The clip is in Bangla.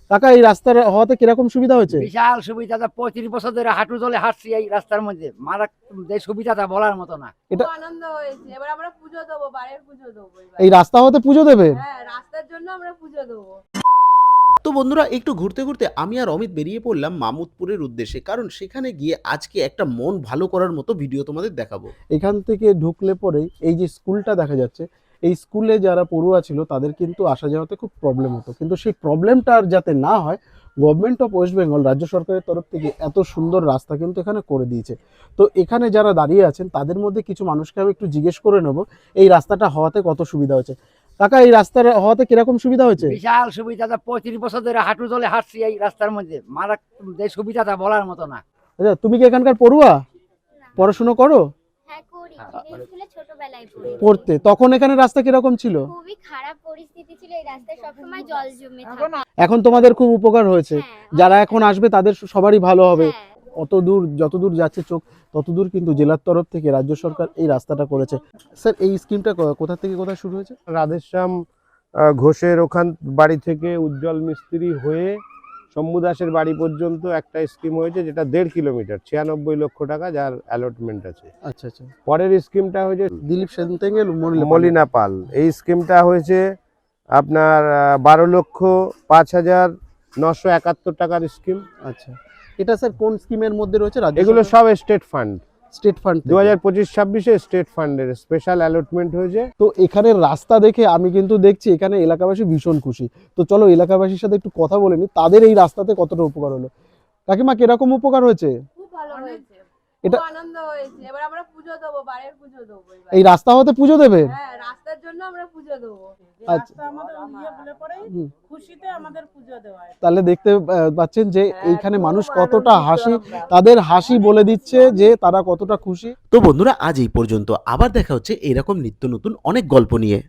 কাকা এই রাস্তার হওয়াতে কিরকম সুবিধা হয়েছে? বিশাল সুবিধা। 35 বছর ধরে হাঁটু জলে হাঁটছি এই রাস্তার মধ্যে। যে সুবিধাটা বলার মতো না। এটা খুব আনন্দ হয়েছে। এবার আমরা পুজো দেবো, বাড়ির পুজো দেবো এবার। এই রাস্তা হতে পুজো দেবে? হ্যাঁ, রাস্তার জন্য আমরা পুজো দেবো। তো বন্ধুরা, একটু ঘুরতে ঘুরতে আমি আর অমিত বেরিয়ে পড়লাম মামুদপুরের উদ্দেশ্যে, কারণ সেখানে গিয়ে আজকে একটা মন ভালো করার মতো ভিডিও তোমাদের দেখাবো। এখান থেকে ঢুকলে পরেই এই যে স্কুলটা দেখা যাচ্ছে, এই স্কুলে যারা পড়ুয়া ছিল তাদের কিন্তু আসা যাওয়াতে খুব প্রবলেম হতো, কিন্তু সেই প্রবলেমটা আর যাতে না হয় গভর্নমেন্ট অফ ওয়েস্ট বেঙ্গল রাজ্য সরকারের তরফ থেকে এত সুন্দর রাস্তা কিন্তু এখানে করে দিয়েছে। তো এখানে যারা দাঁড়িয়ে আছেন তাদের মধ্যে কিছু মানুষকে আমি একটু জিজ্ঞেস করে নেব এই রাস্তাটা হওয়াতে কত সুবিধা হয়েছে। কাকা এই রাস্তার হওয়াতে কিরকম সুবিধা হয়েছে? বিশাল সুবিধা। 35 বছর ধরে হাঁটু জলে হাঁটছি এই রাস্তার মধ্যে। যে সুবিধাটা বলার মতো না। আচ্ছা, তুমি কি এখানকার পড়ুয়া? পড়াশুনো করো? হ্যাঁ করি, আমি স্কুলে ছোটবেলায় পড়েছি। পড়তে তখন এখানে রাস্তা কিরকম ছিল? খুবই খারাপ পরিস্থিতি ছিল, এই রাস্তায় সবসময় জল জমে থাকে। এখন তোমাদের খুব উপকার হয়েছে। হ্যাঁ, যারা এখন আসবে তাদের সবারই ভালো হবে। হ্যাঁ। অত দূর যতদূর যাচ্ছে চোখ ততদূর কিন্তু জেলার তরফ থেকে রাজ্য সরকার এই রাস্তাটা করেছে। স্যার এই স্কিমটা কোথা থেকে কোথায় শুরু হয়েছে? রাধেশ্যাম ঘোষের ওখান বাড়ি থেকে উজ্জ্বল মিস্ত্রি হয়ে শম্ভু দাসের বাড়ি পর্যন্ত একটা স্কিম হয়েছে, যেটা 1.5 কিলোমিটার, 96 লক্ষ টাকা যার অ্যালটমেন্ট আছে। আচ্ছা আচ্ছা। পরের স্কিমটা হয়েছে দিলীপ সেনতেঙ্গেল মলিনা পাল। এই স্কিমটা হয়েছে আপনার 12,05,971 টাকার স্কিম। আচ্ছা, এটা স্যার কোন স্কিমের মধ্যে রয়েছে? রাজ্য এগুলো সব স্টেট ফান্ড, স্টেট ফান্ড 2025-26-এ স্টেট ফান্ডের স্পেশাল অ্যালটমেন্ট হয়েছে। তো এখানের রাস্তা দেখে আমি কিন্তু দেখছি এখানে এলাকাবাসী ভীষণ খুশি। তো চলো এলাকাবাসীর সাথে একটু কথা বলে নি তাদের এই রাস্তাতে কতটা উপকার হলো। কাকিমা কিরকম উপকার হয়েছে? খুব ভালো হয়েছে। এটা- খুব আনন্দ হয়েছে। এবার আমরা পুজো দেবো, বাড়ির পুজো দেবো এবার। এই রাস্তা হতে পুজো দেবে? হ্যাঁ, রাস্তার জন্য আমরা পুজো দেবো। আচ্ছা। রাস্তা আমাদের ইয়ে বলে পরেই হুম। খুশিতে আমাদের পুজো দেওয়া হয়। তাহলে দেখতে পাচ্ছেন যে এইখানে খুব মানুষ কতটা আনন্দিত হাসি, আমরা। তাদের হাসি বলে দিচ্ছে যে তারা কতটা খুশি। তো বন্ধুরা, আজ এই পর্যন্ত। আবার দেখা হচ্ছে এরকম নিত্য নতুন অনেক গল্প নিয়ে।